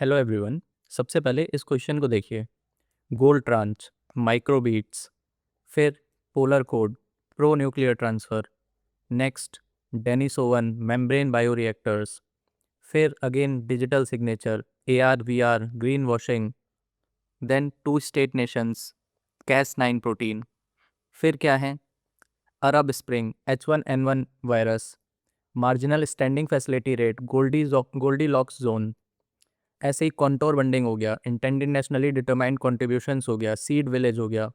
Hello everyone. सबसे पहले इस क्वेश्चन को देखिए। गोल्ड ट्रांच, माइक्रोबीट्स, फिर polar code, pronuclear transfer, next Denisovan membrane bioreactors, फिर again digital signature, AR VR greenwashing, then two state nations, Cas9 protein, फिर क्या है Arab spring, H1N1 virus, marginal standing facility rate, Goldilocks zone, ऐसे ही contour bunding हो गया, intended nationally determined contributions हो गया, सीड विलेज हो गया।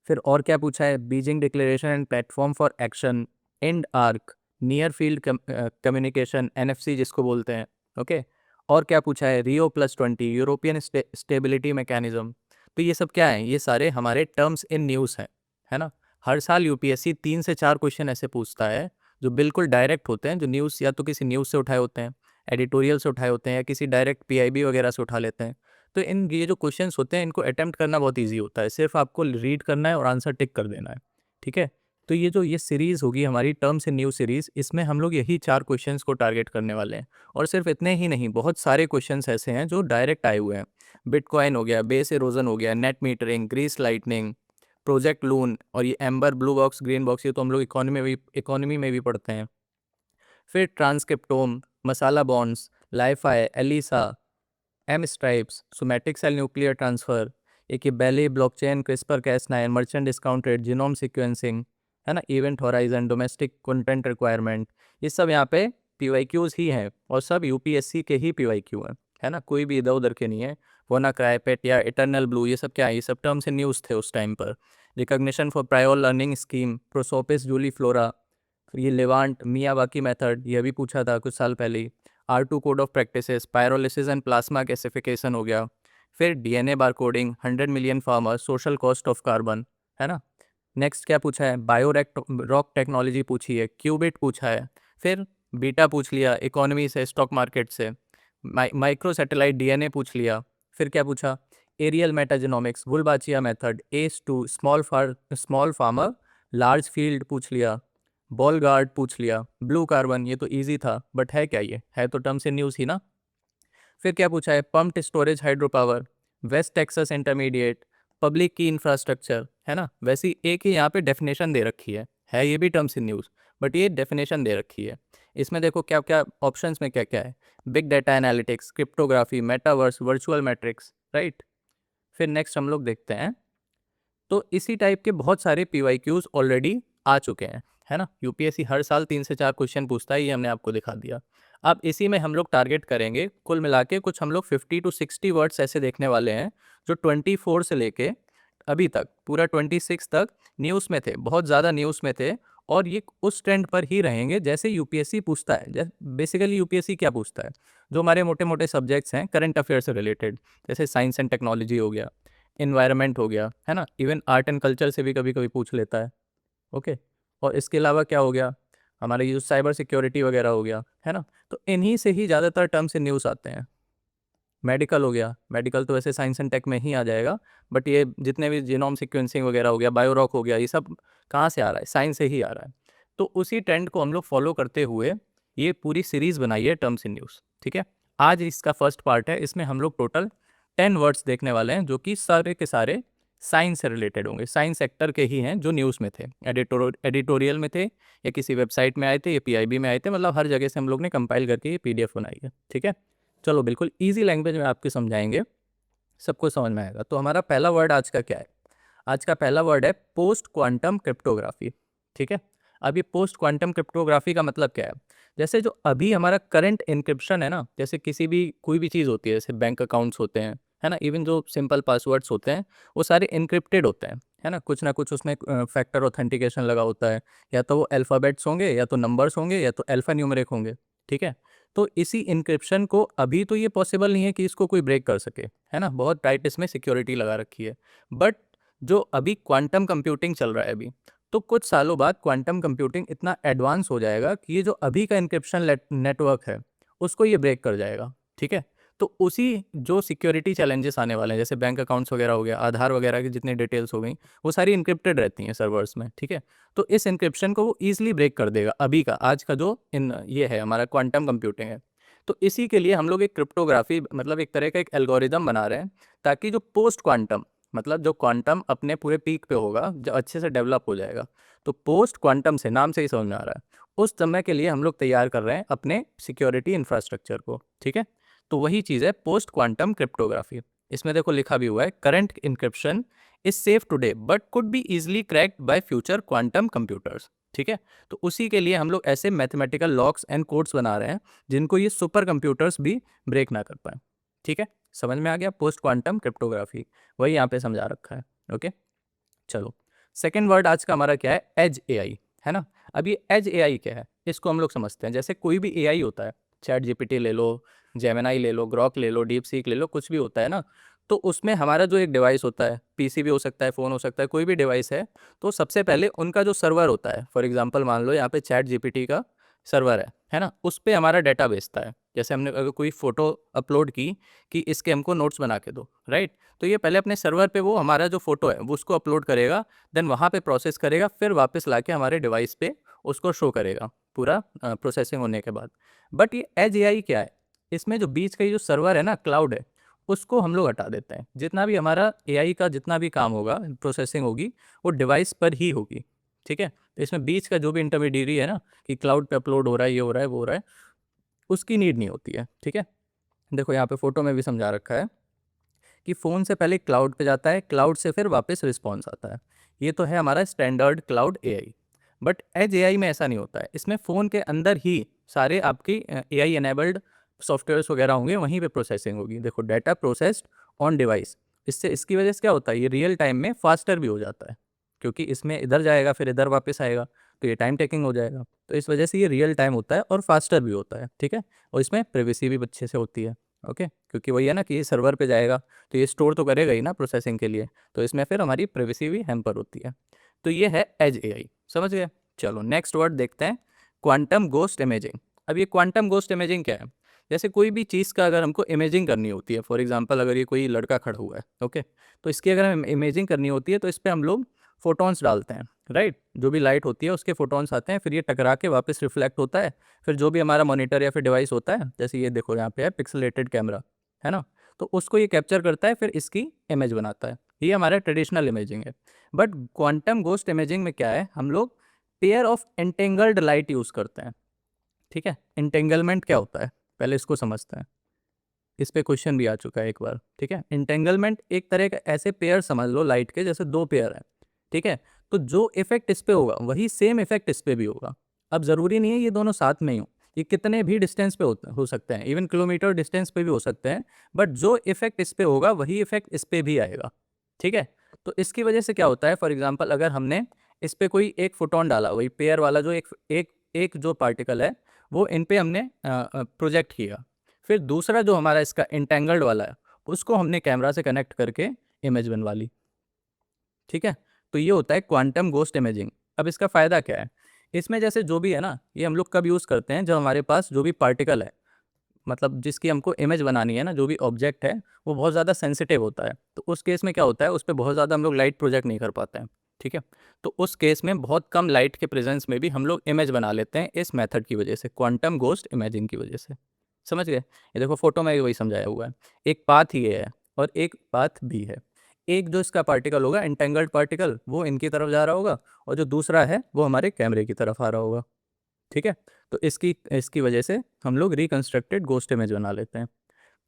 फिर और क्या पूछा है, Beijing declaration and platform for action, and arc, near field communication, NFC जिसको बोलते हैं। ओके। और क्या पूछा है, Rio+20 यूरोपियन स्टेबिलिटी मैकेनिज्म। तो ये सब क्या है, ये सारे हमारे टर्म्स इन न्यूज़ हैं, है ना। हर साल यूपीएससी 3 से 4 क्वेश्चन ऐसे पूछता है जो बिल्कुल डायरेक्ट होते हैं, जो न्यूज़ या तो किसी न्यूज़ से उठाए होते हैं, एडिटोरियल से उठाए होते हैं, या किसी डायरेक्ट PIB वगैरह से उठा लेते हैं। तो इन ये जो क्वेश्चंस होते हैं इनको अटेम्प्ट करना बहुत इजी होता है, सिर्फ आपको रीड करना है और आंसर टिक कर देना है। ठीक है। तो ये सीरीज़ होगी हमारी टर्म्स इन न्यू सीरीज़, इसमें हम लोग यही 4 क्वेश्चंस को टारगेट करने वाले हैं। और सिर्फ इतने ही नहीं, बहुत सारे क्वेश्चंस ऐसे हैं जो डायरेक्ट आए हुए हैं। बिटकॉइन हो गया, बेस इरोजन हो गया, net metering, grease lightning, Project Loon, और ये amber, blue box, green box, ये तो हम लोग इकोनॉमी में भी पढ़ते हैं। फिर transcriptome, masala bonds, LiFi, ELISA, M stripes, somatic cell nuclear transfer, एक ये बेली, blockchain, CRISPR Cas9, merchant discount rate, genome sequencing, है ना, event horizon, domestic content requirement, ये सब यहाँ पे PYQs ही हैं, और सब UPSC के ही PYQ हैं, है ना, कोई भी इधर उधर के नहीं है। वोना क्राइपेट या इटर्नल ब्लू, ये सब क्या है, ये सब टर्म्स इन न्यूज़ थे उस टाइम पर। Recognition for prior learning scheme, Prosopis juliflora, ये लेवांट, मियावाकी मेथड, ये भी पूछा था कुछ साल पहले ही। R2 code of practices, pyrolysis and plasma gasification हो गया। फिर DNA barcoding, 100 million farmer, social cost of carbon, है ना। नेक्स्ट क्या पूछा है, रॉक टेक्नोलॉजी पूछी है, क्यूबिट पूछा है। फिर बीटा पूछ लिया, इकोनॉमी से, स्टॉक मार्केट से। माइक्रो सैटेलाइट DNA पूछ लिया। फिर क्या पूछा, aerial metagenomics, Wolbachia method, ACE2, small farmer large field पूछ लिया। बॉल गार्ड पूछ लिया। ब्लू कार्बन, ये तो इजी था, बट है क्या, ये है तो टर्म्स इन न्यूज़ ही ना। फिर क्या पूछा है, pumped storage hydro power, West Texas intermediate, public की इंफ्रास्ट्रक्चर, है ना। वैसी एक ही यहाँ पे डेफिनेशन दे रखी है ये भी टर्म्स इन न्यूज़, बट ये डेफिनेशन दे रखी है। इसमें देखो क्या क्या ऑप्शंस में क्या क्या है, big data analytics, cryptography, metaverse, virtual matrix, right. फिर नेक्स्ट हम लोग देखते हैं, तो इसी टाइप के बहुत सारे PYQs ऑलरेडी आ चुके हैं, है ना। यूपीएससी हर साल 3 से 4 क्वेश्चन पूछता है, ये हमने आपको दिखा दिया। अब इसी में हम लोग टारगेट करेंगे, कुल मिला के कुछ हम लोग 50 to 60 वर्ड्स ऐसे देखने वाले हैं जो 24 से लेके अभी तक पूरा 26 तक न्यूज़ में थे, बहुत ज़्यादा न्यूज़ में थे। और ये उस ट्रेंड पर ही रहेंगे जैसे यूपीएससी पूछता है। बेसिकली यूपीएससी क्या पूछता है, जो हमारे मोटे मोटे सब्जेक्ट्स हैं करंट अफेयर से रिलेटेड, जैसे साइंस एंड टेक्नोलॉजी हो गया, इन्वायरमेंट हो गया, है ना, इवन आर्ट एंड कल्चर से भी कभी कभी पूछ लेता है। ओके। और इसके अलावा क्या हो गया, हमारे ये साइबर सिक्योरिटी वगैरह हो गया, है ना। तो इन्हीं से ही ज़्यादातर टर्म्स इन न्यूज़ आते हैं। मेडिकल हो गया, मेडिकल तो वैसे साइंस एंड टेक में ही आ जाएगा, बट ये जितने भी जीनोम सीक्वेंसिंग वगैरह हो गया, बायोरॉक हो गया, ये सब कहाँ से आ रहा है, साइंस से ही आ रहा है। तो उसी ट्रेंड को हम लोग फॉलो करते हुए ये पूरी सीरीज़ बनाई है टर्म्स इन न्यूज़। ठीक है। आज इसका फर्स्ट पार्ट है, इसमें हम लोग टोटल 10 वर्ड्स देखने वाले हैं जो कि सारे के सारे साइंस से रिलेटेड होंगे, साइंस सेक्टर के ही हैं, जो न्यूज़ में थे, एडिटोरियल में थे, या किसी वेबसाइट में आए थे, या PIB में आए थे, मतलब हर जगह से हम लोग ने कंपाइल करके ये PDF बनाई है। ठीक है। चलो बिल्कुल ईजी लैंग्वेज में आपके समझाएंगे, सबको समझ में आएगा। तो हमारा पहला वर्ड आज का क्या है, आज का पहला वर्ड है पोस्ट क्वांटम क्रिप्टोग्राफी। ठीक है। अब ये पोस्ट क्वांटम क्रिप्टोग्राफी का मतलब क्या है, जैसे जो अभी हमारा करंट इंक्रिप्शन है ना, जैसे किसी भी कोई भी चीज़ होती है, जैसे बैंक अकाउंट्स होते हैं, है ना, इवन जो सिंपल पासवर्ड्स होते हैं वो सारे इनक्रिप्टेड होते हैं, है ना, कुछ ना कुछ उसमें फैक्टर ऑथेंटिकेशन लगा होता है, या तो वो अल्फ़ाबेट्स होंगे, या तो नंबर्स होंगे, या तो अल्फ़ा न्यूमेरिक होंगे। ठीक है। तो इसी इनक्रिप्शन को अभी तो ये पॉसिबल नहीं है कि इसको कोई ब्रेक कर सके, है ना, बहुत टाइट इसमें सिक्योरिटी लगा रखी है। बट जो अभी क्वांटम कंप्यूटिंग चल रहा है अभी, तो कुछ सालों बाद क्वांटम कंप्यूटिंग इतना एडवांस हो जाएगा कि ये जो अभी का इनक्रिप्शन नेटवर्क है उसको ये ब्रेक कर जाएगा। ठीक है। तो उसी जो सिक्योरिटी चैलेंजेस आने वाले हैं, जैसे बैंक अकाउंट्स वगैरह हो गया, आधार वगैरह की जितनी डिटेल्स हो गई, वो सारी इनक्रिप्टेड रहती हैं सर्वर्स में। ठीक है। तो इस इनक्रिप्शन को वो ईजिली ब्रेक कर देगा, अभी का आज का जो इन ये है हमारा क्वांटम कंप्यूटिंग है। तो इसी के लिए हम लोग एक क्रिप्टोग्राफी मतलब एक तरह का एक एल्गोरिदम बना रहे हैं, ताकि जो पोस्ट क्वांटम मतलब जो क्वांटम अपने पूरे पीक पे होगा, जो अच्छे से डेवलप हो जाएगा, तो पोस्ट क्वांटम से नाम से ही समझ में आ रहा है, उस समय के लिए हम लोग तैयार कर रहे हैं अपने सिक्योरिटी इंफ्रास्ट्रक्चर को। ठीक है, तो वही चीज़ है पोस्ट क्वांटम क्रिप्टोग्राफी। इसमें देखो लिखा भी हुआ है, current encryption is safe today but could be easily cracked by future quantum computers. ठीक है, तो उसी के लिए हम लोग ऐसे मैथमेटिकल लॉक्स एंड कोड्स बना रहे हैं जिनको ये सुपर कंप्यूटर्स भी ब्रेक ना कर पाए। ठीक है, समझ में आ गया पोस्ट क्वांटम क्रिप्टोग्राफी, वही यहाँ पे समझा रखा है। ओके, चलो सेकेंड वर्ड आज का हमारा क्या है, एज एआई, है ना। अब ये एज एआई क्या है, इसको हम लोग समझते हैं। जैसे कोई भी एआई होता है, चैट जीपीटी ले लो, जेमिनाई ले लो, ग्रॉक ले लो, डीप सीक ले लो, कुछ भी होता है ना, तो उसमें हमारा जो एक डिवाइस होता है, पीसी भी हो सकता है, फ़ोन हो सकता है, कोई भी डिवाइस है, तो सबसे पहले उनका जो सर्वर होता है, फॉर एग्जांपल मान लो यहाँ पे चैट जीपीटी का सर्वर है ना, उस पे हमारा डाटा भेजता है। जैसे हमने अगर कोई फ़ोटो अपलोड की कि इसके हमको नोट्स बना के दो, राइट, तो ये पहले अपने सर्वर पे वो हमारा जो फ़ोटो है वो उसको अपलोड करेगा, देन वहाँ पे प्रोसेस करेगा, फिर वापस लाके हमारे डिवाइस पे उसको शो करेगा पूरा प्रोसेसिंग होने के बाद। बट ये एज एआई क्या है, इसमें जो बीच का ये जो सर्वर है ना, क्लाउड है, उसको हम लोग हटा देते हैं। जितना भी हमारा एआई का जितना भी काम होगा, प्रोसेसिंग होगी, वो डिवाइस पर ही होगी। ठीक है, तो इसमें बीच का जो भी इंटरमीडियरी है ना, कि क्लाउड पे अपलोड हो रहा है, ये हो रहा है, वो हो रहा है, उसकी नीड नहीं होती है। ठीक है, देखो यहाँ पे फोटो में भी समझा रखा है कि फ़ोन से पहले क्लाउड पे जाता है, क्लाउड से फिर वापस रिस्पॉन्स आता है। ये तो है हमारा standard cloud AI. But edge AI में ऐसा नहीं होता है, इसमें फ़ोन के अंदर ही सारे आपकी एआई एनेबल्ड सॉफ्टवेयर्स वगैरह होंगे, वहीं पे प्रोसेसिंग होगी। देखो डाटा प्रोसेस्ड ऑन डिवाइस, इससे इसकी वजह से क्या होता है, ये रियल टाइम में फास्टर भी हो जाता है, क्योंकि इसमें इधर जाएगा फिर इधर वापस आएगा, तो ये टाइम टेकिंग हो जाएगा। तो इस वजह से ये रियल टाइम होता है और फास्टर भी होता है। ठीक है, और इसमें प्राइवेसी भी अच्छे से होती है। ओके, क्योंकि वही है ना कि ये सर्वर पे जाएगा, तो ये स्टोर तो करेगा ही ना प्रोसेसिंग के लिए, तो इसमें फिर हमारी प्राइवेसी भी हैम्पर होती है। तो ये है एज एआई, समझ गए। चलो नेक्स्ट वर्ड देखते हैं, क्वांटम गोस्ट इमेजिंग। अब ये क्वांटम गोस्ट इमेजिंग क्या है, जैसे कोई भी चीज़ का अगर हमको इमेजिंग करनी होती है, फॉर एग्जांपल अगर ये कोई लड़का खड़ा हुआ है, ओके, तो इसकी अगर हमें इमेजिंग करनी होती है, तो इस पर हम लोग फोटॉन्स डालते हैं, राइट, जो भी लाइट होती है उसके फोटॉन्स आते हैं, फिर ये टकरा के वापस रिफ्लेक्ट होता है, फिर जो भी हमारा मॉनिटर या फिर डिवाइस होता है, जैसे ये देखो यहाँ पे है पिक्सेलेटेड कैमरा, है ना, तो उसको ये कैप्चर करता है, फिर इसकी इमेज बनाता है। ये हमारा ट्रेडिशनल इमेजिंग है। बट क्वांटम गोस्ट इमेजिंग में क्या है, हम लोग pair of entangled light use करते हैं। ठीक है, एंटेंगलमेंट क्या होता है, पहले इसको समझते हैं। इस पे क्वेश्चन भी आ चुका है एक बार। ठीक है, एंटेंगलमेंट एक तरह का ऐसे पेयर समझ लो लाइट के, जैसे दो पेयर हैं। ठीक है, तो जो इफेक्ट इस पे होगा वही सेम इफेक्ट इस पे भी होगा। अब ज़रूरी नहीं है ये दोनों साथ में ही हो, ये कितने भी डिस्टेंस पे हो सकते हैं, इवन किलोमीटर डिस्टेंस पे भी हो सकते हैं, बट जो इफेक्ट इस पे होगा वही इफेक्ट इस पे भी आएगा। ठीक है, तो इसकी वजह से क्या होता है, फॉर एग्जाम्पल अगर हमने इस पे कोई एक फोटोन डाला, वही पेयर वाला जो एक एक एक जो पार्टिकल है, वो इन पे हमने प्रोजेक्ट किया, फिर दूसरा जो हमारा इसका इंटेंगल्ड वाला है, उसको हमने कैमरा से कनेक्ट करके इमेज बनवा ली। ठीक है, तो ये होता है क्वांटम गोस्ट इमेजिंग। अब इसका फ़ायदा क्या है, इसमें जैसे जो भी है ना, ये हम लोग कब यूज़ करते हैं, जब हमारे पास जो भी पार्टिकल है, मतलब जिसकी हमको इमेज बनानी है ना, जो भी ऑब्जेक्ट है, वो बहुत ज़्यादा सेंसिटिव होता है, तो उस केस में क्या होता है, उस पर बहुत ज़्यादा हम लोग लाइट प्रोजेक्ट नहीं कर पाते हैं। ठीक है, तो उस केस में बहुत कम लाइट के प्रेजेंस में भी हम लोग इमेज बना लेते हैं, इस मेथड की वजह से, क्वांटम गोस्ट इमेजिंग की वजह से। समझ गए, ये देखो फोटो में वही समझाया हुआ है, एक पाथ ये है और एक पाथ भी है। एक जो इसका पार्टिकल होगा एंटेंगल्ड पार्टिकल, वो इनकी तरफ जा रहा होगा, और जो दूसरा है वो हमारे कैमरे की तरफ आ रहा होगा। ठीक है, तो इसकी इसकी वजह से हम लोग रिकंस्ट्रक्टेड गोस्ट इमेज बना लेते हैं।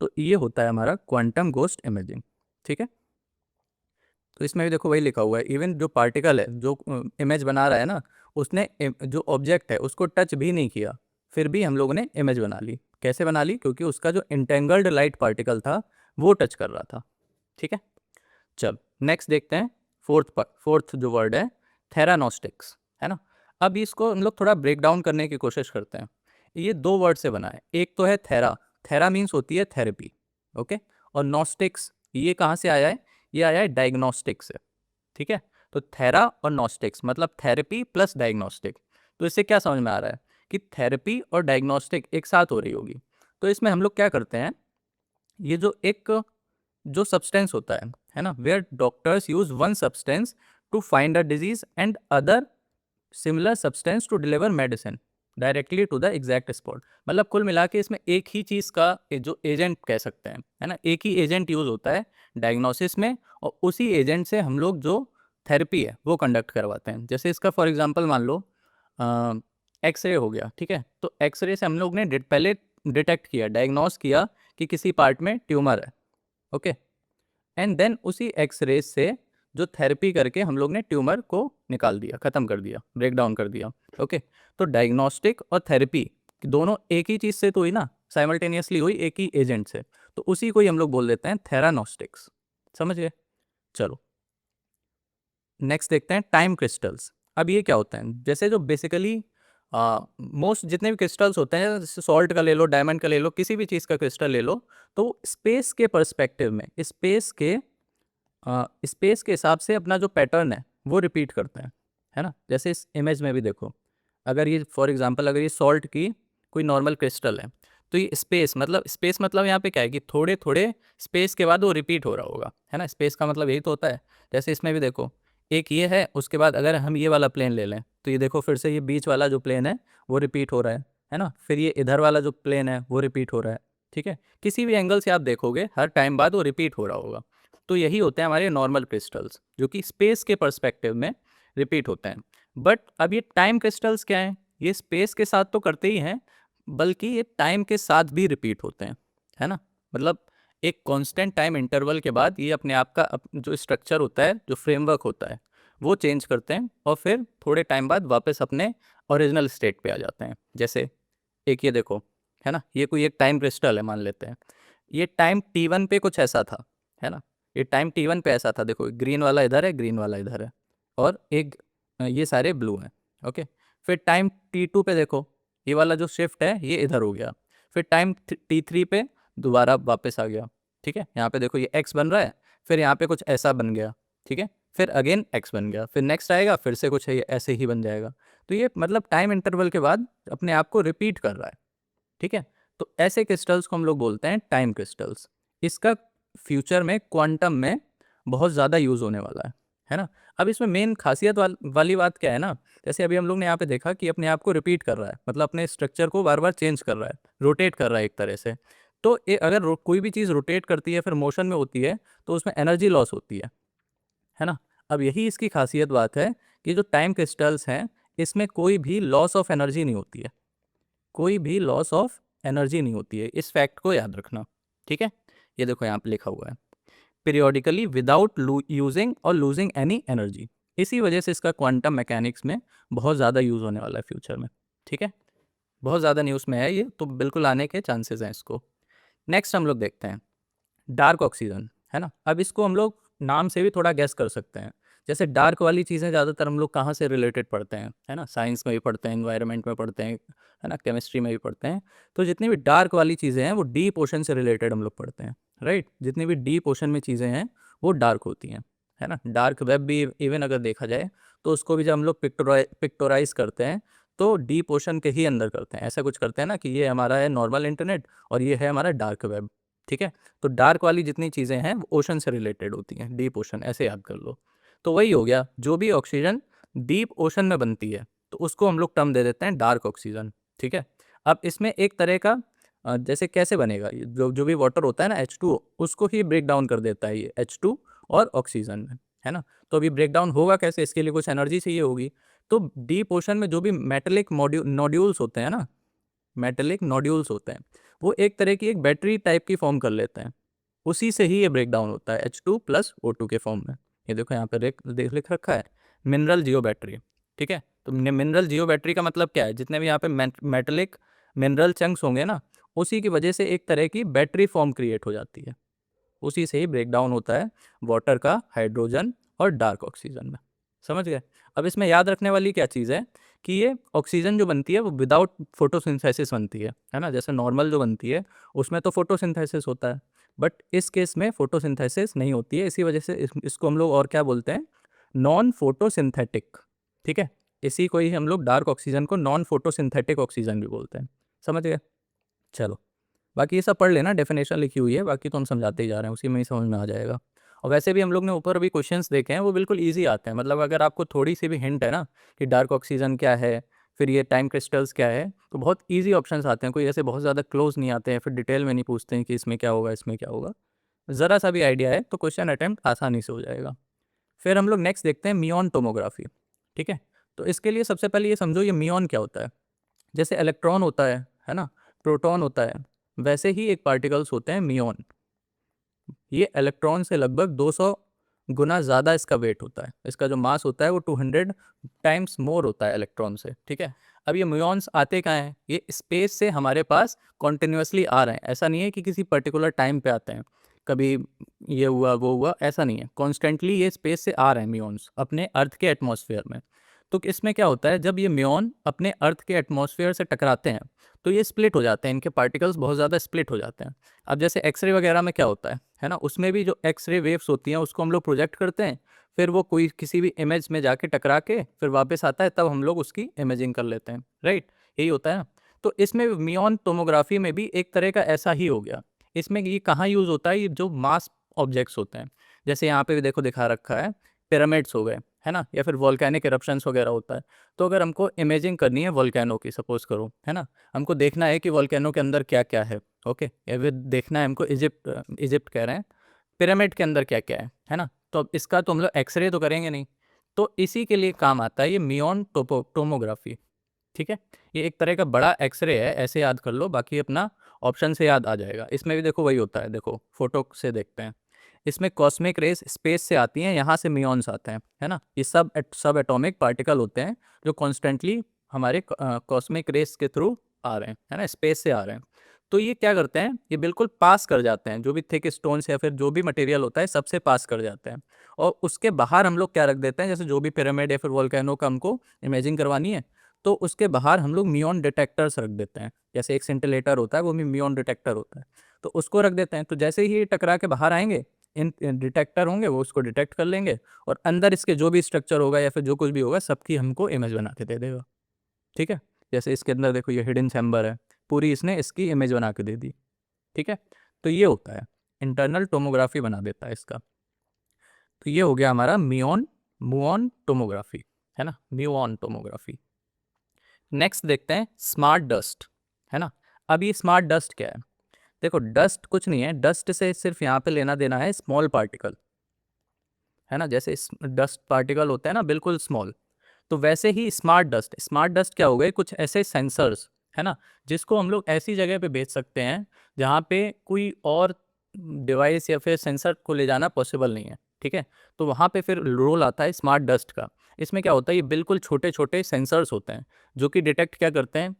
तो ये होता है हमारा क्वांटम गोस्ट इमेजिंग। ठीक है, तो इसमें भी देखो वही लिखा हुआ है, इवन जो पार्टिकल है जो इमेज बना रहा है ना, उसने जो ऑब्जेक्ट है उसको टच भी नहीं किया, फिर भी हम लोगों ने इमेज बना ली। कैसे बना ली, क्योंकि उसका जो इंटेंगल्ड लाइट पार्टिकल था वो टच कर रहा था। ठीक है, चल नेक्स्ट देखते हैं, फोर्थ जो वर्ड है, थेरानोस्टिक्स, है ना। अब इसको हम लोग थोड़ा ब्रेक डाउन करने की कोशिश करते हैं। ये दो वर्ड से बना है, एक तो है थेरा, थेरा मीन्स होती है थेरेपी, ओके, और नॉस्टिक्स ये कहाँ से आया है, ये आया है डायग्नोस्टिक से। ठीक है, तो थेरा और नॉस्टिक्स मतलब थेरेपी प्लस डायग्नोस्टिक। तो इससे क्या समझ में आ रहा है कि थेरेपी और डायग्नोस्टिक एक साथ हो रही होगी। तो इसमें हम लोग क्या करते हैं, ये जो सब्सटेंस होता है ना, where doctors use one substance to find a disease and other similar substance to deliver medicine. Directly to the exact spot. मतलब कुल मिला के इसमें एक ही चीज़ का जो एजेंट कह सकते हैं, है ना, एक ही एजेंट यूज़ होता है डायग्नोसिस में, और उसी एजेंट से हम लोग जो थेरेपी है वो कंडक्ट करवाते हैं। जैसे इसका फॉर एग्जांपल मान लो एक्सरे हो गया, ठीक है, तो एक्सरे से हम लोग ने पहले डिटेक्ट किया, डायग्नोस किया कि किसी पार्ट में ट्यूमर है, ओके, एंड देन उसी एक्सरे से जो थेरेपी करके हम लोग ने ट्यूमर को निकाल दिया, ख़त्म कर दिया, ब्रेक डाउन कर दिया, ओके। तो डायग्नोस्टिक और थेरेपी दोनों एक ही चीज़ से तो हुई ना, साइमल्टेनियसली हुई, एक ही एजेंट से, तो उसी को ही हम लोग बोल देते हैं थेरानोस्टिक्स। समझ गए? चलो नेक्स्ट देखते हैं टाइम क्रिस्टल्स। अब ये क्या होता है, जैसे जो बेसिकली मोस्ट जितने भी क्रिस्टल्स होते हैं, जैसे सॉल्ट का ले लो, डायमंड का ले लो, किसी भी चीज़ का क्रिस्टल ले लो, तो स्पेस के पर्सपेक्टिव में स्पेस के हिसाब से अपना जो पैटर्न है वो रिपीट करते हैं, है ना। जैसे इस इमेज में भी देखो, अगर ये फॉर एग्जांपल अगर ये सॉल्ट की कोई नॉर्मल क्रिस्टल है, तो ये स्पेस मतलब यहाँ पे क्या है कि थोड़े थोड़े स्पेस के बाद वो रिपीट हो रहा होगा, है ना। स्पेस का मतलब यही तो होता है। जैसे इसमें भी देखो, एक ये है, उसके बाद अगर हम ये वाला प्लेन ले लें, तो ये देखो फिर से ये बीच वाला जो प्लेन है वो रिपीट हो रहा है ना। फिर ये इधर वाला जो प्लेन है वो रिपीट हो रहा है, ठीक है। किसी भी एंगल से आप देखोगे हर टाइम बाद वो रिपीट हो रहा होगा। तो यही होते हैं हमारे नॉर्मल क्रिस्टल्स, जो कि स्पेस के पर्सपेक्टिव में रिपीट होते हैं। बट अब ये टाइम क्रिस्टल्स क्या हैं, ये स्पेस के साथ तो करते ही हैं, बल्कि ये टाइम के साथ भी रिपीट होते हैं, है ना। मतलब एक कांस्टेंट टाइम इंटरवल के बाद ये अपने आप का जो स्ट्रक्चर होता है, जो फ्रेमवर्क होता है, वो चेंज करते हैं और फिर थोड़े टाइम बाद वापस अपने ओरिजिनल स्टेट पे आ जाते हैं। जैसे एक ये देखो, है ना, ये कोई एक टाइम क्रिस्टल है मान लेते हैं, ये टाइम T1 पे कुछ ऐसा था, है ना। ये टाइम T1 पे ऐसा था, देखो ग्रीन वाला इधर है, ग्रीन वाला इधर है, और एक ये सारे ब्लू हैं, ओके। फिर टाइम T2 पे देखो, ये वाला जो शिफ्ट है ये इधर हो गया। फिर टाइम T3 पे दोबारा वापस आ गया, ठीक है। यहाँ पे देखो ये x बन रहा है, फिर यहाँ पे कुछ ऐसा बन गया, ठीक है। फिर अगेन x बन गया, फिर नेक्स्ट आएगा, फिर से कुछ ऐसे ही बन जाएगा। तो ये मतलब टाइम इंटरवल के बाद अपने आप को रिपीट कर रहा है, ठीक है। तो ऐसे क्रिस्टल्स को हम लोग बोलते हैं टाइम क्रिस्टल्स। इसका फ्यूचर में क्वांटम में बहुत ज़्यादा यूज़ होने वाला है ना। अब इसमें मेन खासियत वाली बात क्या है ना, जैसे अभी हम लोग ने यहाँ पे देखा कि अपने आप को रिपीट कर रहा है, मतलब अपने स्ट्रक्चर को बार बार चेंज कर रहा है, रोटेट कर रहा है एक तरह से। तो अगर कोई भी चीज़ रोटेट करती है फिर मोशन में होती है, तो उसमें एनर्जी लॉस होती है ना। अब यही इसकी खासियत बात है कि जो टाइम क्रिस्टल्स हैं, इसमें कोई भी लॉस ऑफ एनर्जी नहीं होती है, कोई भी लॉस ऑफ एनर्जी नहीं होती है। इस फैक्ट को याद रखना, ठीक है। ये देखो यहाँ पे लिखा हुआ है, पीरियोडिकली विदाउट यूजिंग और लूजिंग एनी एनर्जी। इसी वजह से इसका क्वांटम मैकेनिक्स में बहुत ज़्यादा यूज़ होने वाला है फ्यूचर में, ठीक है। बहुत ज़्यादा न्यूज़ में है ये, तो बिल्कुल आने के चांसेस हैं इसको। नेक्स्ट हम लोग देखते हैं डार्क ऑक्सीजन, है ना। अब इसको हम लोग नाम से भी थोड़ा गैस कर सकते हैं। जैसे डार्क वाली चीज़ें ज़्यादातर हम लोग कहाँ से रिलेटेड पढ़ते हैं, है ना, साइंस में भी पढ़ते हैं, एनवायरनमेंट में पढ़ते हैं, है ना, केमिस्ट्री में भी पढ़ते हैं। तो जितनी भी डार्क वाली चीज़ें हैं वो डीप ओशन से रिलेटेड हम लोग पढ़ते हैं, राइट। जितनी भी डीप ओशन में चीज़ें हैं वो डार्क होती हैं, है ना। डार्क वेब भी इवन अगर देखा जाए तो उसको भी जब हम लोग पिक्टोराइज करते हैं तो डीप ओशन के ही अंदर करते हैं। ऐसा कुछ करते हैं ना कि ये हमारा है नॉर्मल इंटरनेट और ये है हमारा डार्क वेब, ठीक है। तो डार्क वाली जितनी चीज़ें हैं वो ओशन से रिलेटेड होती हैं, डीप ओशन, ऐसे याद कर लो। तो वही हो गया, जो भी ऑक्सीजन डीप ओशन में बनती है तो उसको हम लोग टर्म दे देते हैं डार्क ऑक्सीजन, ठीक है। अब इसमें एक तरह का जैसे कैसे बनेगा, ये जो जो भी वाटर होता है ना H2O, उसको ही ब्रेक डाउन कर देता है ये H2 और ऑक्सीजन में, है ना। तो अभी ब्रेक डाउन होगा कैसे, इसके लिए कुछ एनर्जी चाहिए होगी। तो डीप ओशन में जो भी मेटेलिक नोड्यूल्स होते हैं ना, मेटेलिक नोड्यूल्स होते हैं, वो एक तरह की एक बैटरी टाइप की फॉर्म कर लेते हैं। उसी से ही ये ब्रेक डाउन होता है H2 प्लस O2 के फॉर्म में। ये देखो यहाँ पे लिख रखा है मिनरल जियो बैटरी, ठीक है। तो मिनरल जियो बैटरी का मतलब क्या है, जितने भी यहाँ पे मेटेलिक मिनरल चंक्स होंगे ना, उसी की वजह से एक तरह की बैटरी फॉर्म क्रिएट हो जाती है। उसी से ही ब्रेक डाउन होता है वाटर का हाइड्रोजन और डार्क ऑक्सीजन में। समझ गए? अब इसमें याद रखने वाली क्या चीज़ है कि ये ऑक्सीजन जो बनती है वो विदाउट फोटोसिंथेसिस बनती है ना। जैसे नॉर्मल जो बनती है उसमें तो फोटोसिंथेसिस होता है, बट इस केस में फोटोसिंथेसिस नहीं होती है। इसी वजह से इसको हम लोग और क्या बोलते हैं, नॉन फोटोसिंथेटिक, ठीक है। इसी को ही हम लोग डार्क ऑक्सीजन को नॉन फोटोसिंथेटिक ऑक्सीजन भी बोलते हैं। समझ गए? चलो, बाकी ये सब पढ़ लेना, डेफिनेशन लिखी हुई है, बाकी तो हम समझाते ही जा रहे हैं, उसी में ही समझ में आ जाएगा। और वैसे भी हम लोग ने ऊपर भी क्वेश्चंस देखे हैं, वो बिल्कुल ईजी आते हैं। मतलब अगर आपको थोड़ी सी भी हिंट है ना कि डार्क ऑक्सीजन क्या है, फिर ये टाइम क्रिस्टल्स क्या है, तो बहुत ईजी ऑप्शंस आते हैं, कोई ऐसे बहुत ज़्यादा क्लोज नहीं आते हैं, फिर डिटेल में नहीं पूछते हैं कि इसमें क्या होगा इसमें क्या होगा, ज़रा सा भी आइडिया है तो क्वेश्चन अटेम्प्ट आसानी से हो जाएगा। फिर हम लोग नेक्स्ट देखते हैं मियॉन टोमोग्राफी। ठीक है, तो इसके लिए सबसे पहले ये समझो ये मियॉन क्या होता है। जैसे इलेक्ट्रॉन होता है ना, प्रोटॉन होता है, वैसे ही एक पार्टिकल्स होते हैं मियॉन। ये इलेक्ट्रॉन से लगभग 200 गुना ज़्यादा इसका वेट होता है, इसका जो मास होता है वो 200 टाइम्स मोर होता है इलेक्ट्रॉन से। ठीक है, अब ये म्यूॉन्स आते कहाँ हैं, ये स्पेस से हमारे पास कॉन्टिन्यूसली आ रहे हैं, ऐसा नहीं है कि किसी पर्टिकुलर टाइम पे आते हैं, कभी ये हुआ वो हुआ, ऐसा नहीं है, कॉन्स्टेंटली ये स्पेस से आ रहे हैं म्यूॉन्स अपने अर्थ के एटमॉस्फेयर में। तो इसमें क्या होता है, जब ये म्यूॉन अपने अर्थ के एटमॉस्फेयर से टकराते हैं तो ये स्प्लिट हो जाते हैं, इनके पार्टिकल्स बहुत ज़्यादा स्प्लिट हो जाते हैं। अब जैसे एक्सरे वगैरह में क्या होता है ना, उसमें भी जो एक्सरे वेव्स होती हैं उसको हम लोग प्रोजेक्ट करते हैं, फिर वो कोई किसी भी इमेज में जाके टकरा के फिर वापस आता है, तब हम लोग उसकी इमेजिंग कर लेते हैं, राइट, यही होता है ना। तो इसमें मियॉन टोमोग्राफी में भी एक तरह का ऐसा ही हो गया। इसमें ये कहाँ यूज़ होता है, ये जो मास ऑब्जेक्ट्स होते हैं, जैसे यहाँ पे भी देखो दिखा रखा है, पिरामिड्स हो गए, है ना, या फिर वॉल्केनिक इरप्शंस वगैरह होता है। तो अगर हमको इमेजिंग करनी है वॉल्केनो की, सपोज करो, है ना, हमको देखना है कि वॉल्केनो के अंदर क्या क्या है, ओके, या फिर देखना है हमको इजिप्ट कह रहे हैं, पिरामिड के अंदर क्या क्या है ना, तो अब इसका तो हम लोग एक्सरे तो करेंगे नहीं, तो इसी के लिए काम आता है ये मियॉन टोमोग्राफी। ठीक है, ये एक तरह का बड़ा एक्सरे है, ऐसे याद कर लो, बाकी अपना ऑप्शन से याद आ जाएगा। इसमें भी देखो वही होता है, देखो फोटो से देखते हैं, इसमें कॉस्मिक रेस स्पेस से आती हैं, यहाँ से मियॉन्स आते हैं, है ना, ये सब एटॉमिक पार्टिकल होते हैं जो कॉन्स्टेंटली हमारे कॉस्मिक रेस के थ्रू आ रहे हैं, है ना, स्पेस से आ रहे हैं। तो ये क्या करते हैं, ये बिल्कुल पास कर जाते हैं, जो भी थिक स्टोन्स या फिर जो भी मटेरियल होता है सबसे पास कर जाते हैं, और उसके बाहर हम लोग क्या रख देते हैं, जैसे जो भी पिरामिड या फिर वोल्केनो का हमको इमेजिंग करवानी है, तो उसके बाहर हम लोग मियॉन डिटेक्टर्स रख देते हैं, जैसे एक सेंटिलेटर होता है वो भी मियॉन डिटेक्टर होता है, तो उसको रख देते हैं। तो जैसे ही ये टकरा के बाहर आएंगे, इन डिटेक्टर होंगे, वो उसको डिटेक्ट कर लेंगे, और अंदर इसके जो भी स्ट्रक्चर होगा या फिर जो कुछ भी होगा सबकी हमको इमेज बना के दे देगा। ठीक है, जैसे इसके अंदर देखो ये हिडन चैम्बर है, पूरी इसने इसकी इमेज बना के दे दी। ठीक है, तो ये होता है, इंटरनल टोमोग्राफी बना देता है इसका। तो ये हो गया हमारा मुऑन टोमोग्राफी, है ना, म्यूऑन टोमोग्राफी। नेक्स्ट देखते हैं स्मार्ट डस्ट, है ना। अब ये स्मार्ट डस्ट क्या है, देखो डस्ट कुछ नहीं है, डस्ट से सिर्फ यहाँ पे लेना देना है स्मॉल पार्टिकल, है ना, जैसे डस्ट पार्टिकल होता है ना बिल्कुल स्मॉल, तो वैसे ही स्मार्ट डस्ट क्या हो गए, कुछ ऐसे सेंसर्स, है ना, जिसको हम लोग ऐसी जगह पे भेज सकते हैं जहाँ पे कोई और डिवाइस या फिर सेंसर को ले जाना पॉसिबल नहीं है। ठीक है, तो वहाँ पे फिर रोल आता है स्मार्ट डस्ट का। इसमें क्या होता है, ये बिल्कुल छोटे छोटे सेंसर्स होते हैं जो कि डिटेक्ट क्या करते हैं,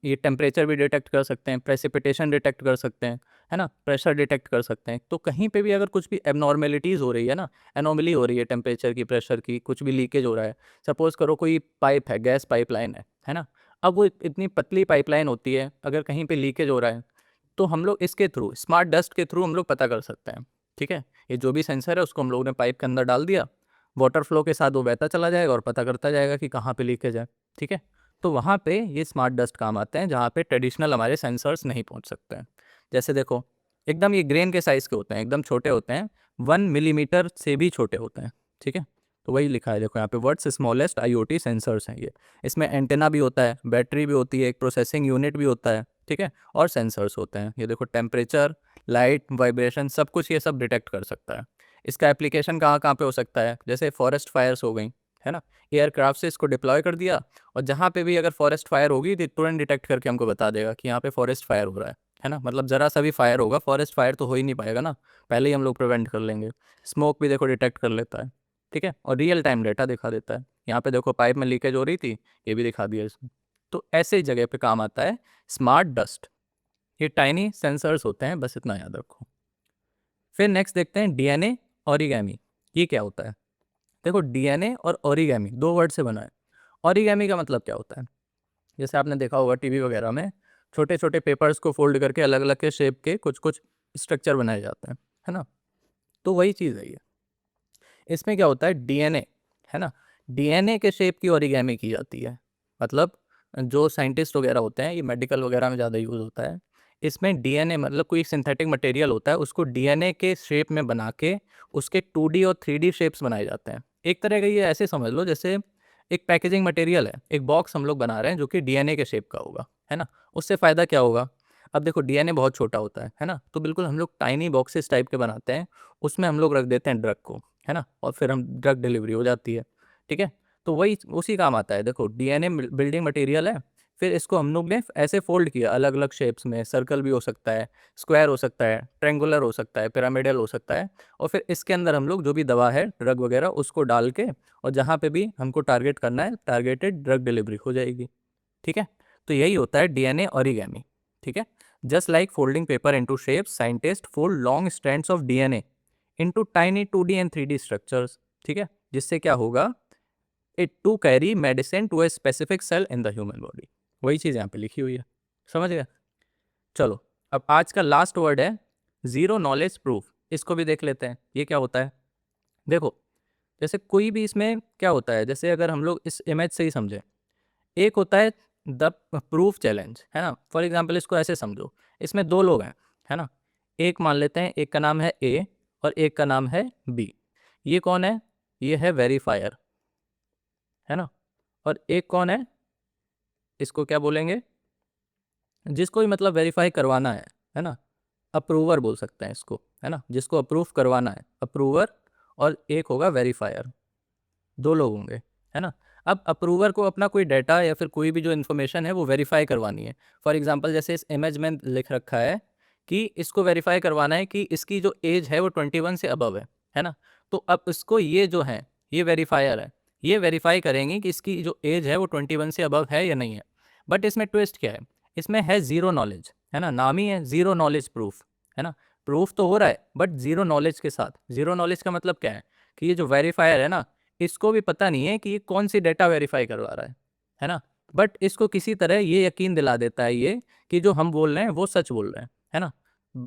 ये टेम्परेचर भी डिटेक्ट कर सकते हैं, प्रेसिपिटेशन डिटेक्ट कर सकते हैं, है ना, प्रेशर डिटेक्ट कर सकते हैं। तो कहीं पे भी अगर कुछ भी एबनॉर्मेलिटीज़ हो रही है ना, एनोमली हो रही है, टेम्परेचर की, प्रेशर की, कुछ भी लीकेज हो रहा है, सपोज़ करो कोई पाइप है, गैस पाइपलाइन है ना, अब वो इतनी पतली पाइपलाइन होती है, अगर कहीं पे लीकेज हो रहा है तो हम लोग इसके थ्रू, स्मार्ट डस्ट के थ्रू हम लोग पता कर सकते हैं। ठीक है, ये जो भी सेंसर है उसको हम लोगों ने पाइप के अंदर डाल दिया, वाटर फ्लो के साथ वो बहता चला जाएगा और पता करता जाएगा कि कहाँ पे लीकेज है। ठीक है, तो वहाँ पे ये स्मार्ट डस्ट काम आते हैं जहाँ पे ट्रेडिशनल हमारे सेंसर्स नहीं पहुँच सकते हैं। जैसे देखो एकदम ये ग्रेन के साइज़ के होते हैं, एकदम छोटे होते हैं, 1 मिलीमीटर से भी छोटे होते हैं। ठीक है, तो वही लिखा है देखो यहाँ पे, वर्ल्ड्स स्मॉलेस्ट IoT सेंसर्स हैं ये। इसमें एंटेना भी होता है, बैटरी भी होती है, एक प्रोसेसिंग यूनिट भी होता है, ठीक है, और सेंसर्स होते हैं। ये देखो टेम्परेचर, लाइट, वाइब्रेशन, सब कुछ ये सब डिटेक्ट कर सकता है। इसका एप्लीकेशन कहाँ कहाँ पे हो सकता है, जैसे फॉरेस्ट फायर्स हो गई, है ना, एयरक्राफ्ट से इसको डिप्लॉय कर दिया, और जहाँ पे भी अगर फॉरेस्ट फायर होगी तो तुरंत डिटेक्ट करके हमको बता देगा कि यहाँ पे फॉरेस्ट फायर हो रहा है ना, मतलब ज़रा सा भी फायर होगा, फॉरेस्ट फायर तो हो ही नहीं पाएगा ना, पहले ही हम लोग प्रिवेंट कर लेंगे। स्मोक भी देखो डिटेक्ट कर लेता है, ठीक है, और रियल टाइम डेटा दिखा देता है। यहाँ पे देखो पाइप में लीकेज हो रही थी, ये भी दिखा दिया इसमें। तो ऐसे जगह पे काम आता है स्मार्ट डस्ट। ये टाइनी सेंसर्स होते हैं, बस इतना याद रखो। फिर नेक्स्ट देखते हैं DNA ओरिगेमी। ये क्या होता है, देखो DNA और ओरिगेमी 2 वर्ड से बना है। ओरिगेमी का मतलब क्या होता है, जैसे आपने देखा होगा टीवी वगैरह में छोटे छोटे पेपर्स को फोल्ड करके अलग अलग के शेप के कुछ कुछ स्ट्रक्चर बनाए जाते हैं, है ना, तो वही चीज़ है ये। इसमें क्या होता है, DNA, है ना, DNA के शेप की ओरिगेमी की जाती है। मतलब जो साइंटिस्ट वगैरह होते हैं, ये मेडिकल वगैरह में ज़्यादा यूज़ होता है। इसमें DNA मतलब कोई सिंथेटिक मटेरियल होता है, उसको DNA के शेप में बना के उसके 2D और 3D शेप्स बनाए जाते हैं। एक तरह का ये ऐसे समझ लो जैसे एक पैकेजिंग मटेरियल है, एक बॉक्स हम लोग बना रहे हैं जो कि डीएनए के शेप का होगा, है ना। उससे फ़ायदा क्या होगा? अब देखो डीएनए बहुत छोटा होता है ना, तो बिल्कुल हम लोग टाइनी बॉक्सेस टाइप के बनाते हैं, उसमें हम लोग रख देते हैं ड्रग को, है ना, और फिर हम ड्रग डिलीवरी हो जाती है, ठीक है। तो वही उसी काम आता है। देखो डीएनए बिल्डिंग मटेरियल है, फिर इसको हम लोग ने ऐसे फोल्ड किया अलग अलग शेप्स में, सर्कल भी हो सकता है, स्क्वायर हो सकता है, ट्रेंगुलर हो सकता है, पिरामिडल हो सकता है, और फिर इसके अंदर हम लोग जो भी दवा है, ड्रग वगैरह, उसको डाल के, और जहाँ पे भी हमको टारगेट करना है, टारगेटेड ड्रग डिलीवरी हो जाएगी, ठीक है। तो यही होता है डीएनए ऑरिगेमी, ठीक है। Just like folding paper into shapes, scientist fold long strands of DNA into tiny 2D and 3D structures, ठीक है, जिससे क्या होगा, it to carry medicine to a specific cell in the human body. वही चीज़ यहाँ पे लिखी हुई है, समझ गया। चलो, अब आज का लास्ट वर्ड है जीरो नॉलेज प्रूफ। इसको भी देख लेते हैं, ये क्या होता है। देखो, जैसे कोई भी इसमें क्या होता है, जैसे अगर हम लोग इस इमेज से ही समझें, एक होता है द प्रूफ चैलेंज, है ना। फॉर एग्जाम्पल इसको ऐसे समझो, इसमें दो लोग हैं, है ना। एक मान लेते हैं, एक का नाम है ए और एक का नाम है बी। ये कौन है? ये है वेरीफायर, है ना। और एक कौन है? इसको क्या बोलेंगे? जिसको भी मतलब वेरीफाई करवाना है ना। अप्रूवर बोल सकते हैं इसको, है ना, जिसको अप्रूव करवाना है, अप्रूवर। और एक होगा वेरीफायर, दो लोग होंगे, है ना। अब अप्रूवर को अपना कोई डाटा या फिर कोई भी जो इन्फॉर्मेशन है वो वेरीफाई करवानी है। फॉर एग्जांपल जैसे इस इमेज में लिख रखा है कि इसको वेरीफाई करवाना है कि इसकी जो एज है वो 21 से अबव है ना। तो अब इसको ये जो है, ये वेरीफायर है, ये वेरीफाई करेंगे कि इसकी जो एज है वो 21 से अबव है या नहीं है। बट इसमें ट्विस्ट क्या है? इसमें है ज़ीरो नॉलेज, है ना, नाम ही है ज़ीरो नॉलेज प्रूफ, है ना। प्रूफ तो हो रहा है बट ज़ीरो नॉलेज के साथ। ज़ीरो नॉलेज का मतलब क्या है? कि ये जो वेरीफायर है ना, इसको भी पता नहीं है कि ये कौन सी डेटा वेरीफाई करवा रहा है ना। बट इसको किसी तरह ये यकीन दिला देता है ये कि जो हम बोल रहे हैं वो सच बोल रहे हैं, है ना।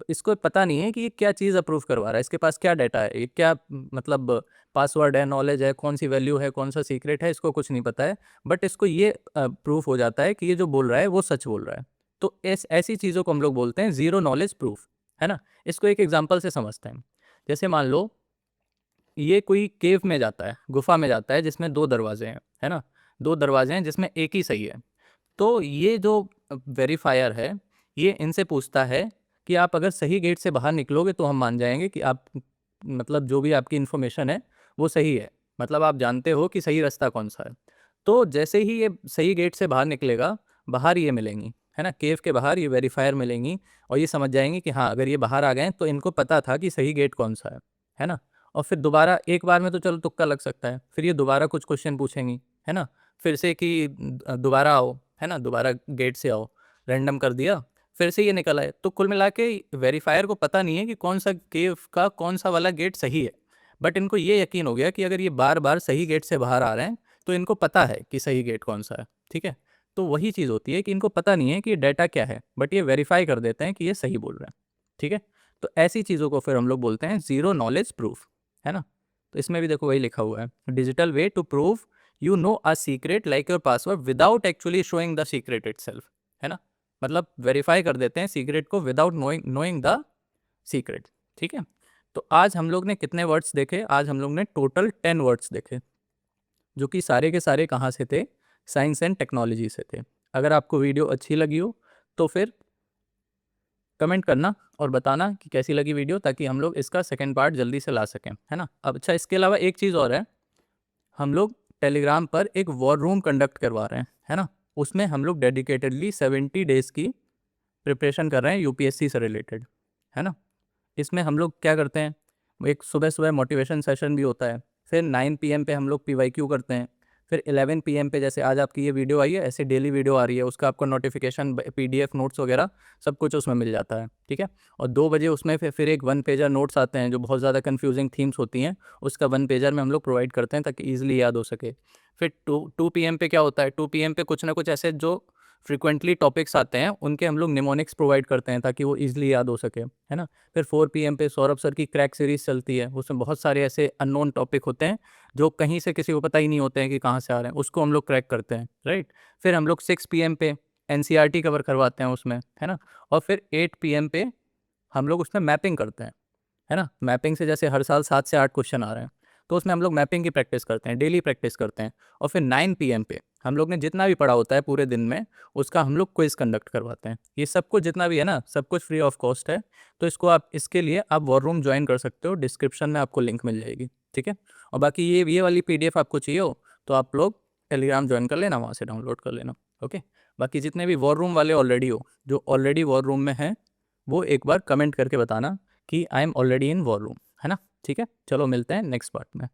इसको पता नहीं है कि ये क्या चीज़ अप्रूव करवा रहा है, इसके पास क्या डेटा है, ये क्या मतलब पासवर्ड है, नॉलेज है, कौन सी वैल्यू है, कौन सा सीक्रेट है, इसको कुछ नहीं पता है। बट इसको ये प्रूफ हो जाता है कि ये जो बोल रहा है वो सच बोल रहा है। तो ऐसी चीज़ों को हम लोग बोलते हैं ज़ीरो नॉलेज प्रूफ, है ना। इसको एक एग्जाम्पल से समझते हैं। जैसे मान लो ये कोई केव में जाता है, गुफा में जाता है जिसमें दो दरवाजे हैं, है ना। दो दरवाजे हैं जिसमें एक ही सही है। तो ये जो वेरीफायर है, ये इनसे पूछता है कि आप अगर सही गेट से बाहर निकलोगे तो हम मान जाएंगे कि आप मतलब जो भी आपकी इन्फॉर्मेशन है वो सही है, मतलब आप जानते हो कि सही रास्ता कौन सा है। तो जैसे ही ये सही गेट से बाहर निकलेगा, बाहर ये मिलेंगी, है ना, केव के बाहर ये वेरीफायर मिलेंगी, और ये समझ जाएंगी कि हाँ, अगर ये बाहर आ गए तो इनको पता था कि सही गेट कौन सा है ना। और फिर दोबारा एक बार में तो चलो तुक्का लग सकता है, फिर ये दोबारा कुछ क्वेश्चन पूछेंगी, है ना, फिर से कि दोबारा आओ, है ना, दोबारा गेट से आओ, रैंडम कर दिया, फिर से ये निकल आए। तो कुल मिला के वेरीफायर को पता नहीं है कि कौन सा केव का कौन सा वाला गेट सही है। बट इनको ये यकीन हो गया कि अगर ये बार बार सही गेट से बाहर आ रहे हैं तो इनको पता है कि सही गेट कौन सा है, ठीक है। तो वही चीज़ होती है कि इनको पता नहीं है कि ये डाटा क्या है, बट ये वेरीफाई कर देते हैं कि ये सही बोल रहे हैं, ठीक है। तो ऐसी चीज़ों को फिर हम लोग बोलते हैं ज़ीरो नॉलेज प्रूफ, है ना। तो इसमें भी देखो वही लिखा हुआ है, digital way to prove you know a secret like your password without actually showing the secret itself, है ना। मतलब वेरीफाई कर देते हैं सीक्रेट को विदाउट नोइंग द सीक्रेट, ठीक है। तो आज हम लोग ने कितने वर्ड्स देखे? आज हम लोग ने टोटल 10 वर्ड्स देखे, जो कि सारे के सारे कहाँ से थे? साइंस एंड टेक्नोलॉजी से थे। अगर आपको वीडियो अच्छी लगी हो तो फिर कमेंट करना और बताना कि कैसी लगी वीडियो, ताकि हम लोग इसका सेकंड पार्ट जल्दी से ला सकें, है ना। अब अच्छा, इसके अलावा एक चीज़ और है, हम लोग टेलीग्राम पर एक वॉर रूम कंडक्ट करवा रहे हैं, है ना। उसमें हम लोग डेडिकेटेडली 70 डेज़ की प्रिपरेशन कर रहे हैं यूपीएससी से रिलेटेड, है ना। इसमें हम लोग क्या करते हैं, एक सुबह सुबह मोटिवेशन सेशन भी होता है, फिर 9 PM पे हम लोग पीवाईक्यू करते हैं, फिर 11 PM पे जैसे आज आपकी ये वीडियो आई है, ऐसे डेली वीडियो आ रही है, उसका आपको नोटिफिकेशन, पीडीएफ नोट्स वगैरह सब कुछ उसमें मिल जाता है, ठीक है। और 2 बजे उसमें फिर एक 1 पेजर नोट्स आते हैं जो बहुत ज़्यादा कन्फ्यूजिंग थीम्स होती हैं, उसका 1 पेजर में हम लोग प्रोवाइड करते हैं ताकि ईजिली याद हो सके। फिर 2 PM पे क्या होता है, 2 PM पे कुछ ना कुछ ऐसे जो फ्रिक्वेंटली टॉपिक्स आते हैं उनके हम लोग निमोनिक्स प्रोवाइड करते हैं ताकि वो ईजिली याद हो सके, है ना। फिर 4 PM पे सौरभ सर की क्रैक सीरीज चलती है, उसमें बहुत सारे ऐसे अननोन टॉपिक होते हैं जो कहीं से किसी को पता ही नहीं होते हैं कि कहाँ से आ रहे हैं, उसको हम लोग क्रैक करते हैं, राइट। फिर हम लोग 6 PM पे एनसीईआरटी कवर करवाते हैं उसमें, है ना। और फिर 8 PM पे हम लोग उसमें मैपिंग करते हैं, है ना। मैपिंग से जैसे हर साल 7 से 8 क्वेश्चन आ रहे हैं, तो उसमें हम लोग मैपिंग की प्रैक्टिस करते हैं, डेली प्रैक्टिस करते हैं। और फिर 9 PM पे हम लोग ने जितना भी पढ़ा होता है पूरे दिन में, उसका हम लोग क्विज कंडक्ट करवाते हैं। ये सब कुछ जितना भी है ना, सब कुछ फ्री ऑफ कॉस्ट है। तो इसके लिए आप वॉर रूम ज्वाइन कर सकते हो, डिस्क्रिप्शन में आपको लिंक मिल जाएगी, ठीक है। और बाकी ये वाली PDF आपको चाहिए हो तो आप लोग टेलीग्राम ज्वाइन कर लेना, वहाँ से डाउनलोड कर लेना, ओके। बाकी जितने भी वॉर रूम वाले ऑलरेडी हो, जो ऑलरेडी वॉर रूम में हैं, वो एक बार कमेंट करके बताना कि I am already in war room, है ना, ठीक है। चलो मिलते हैं नेक्स्ट पार्ट में।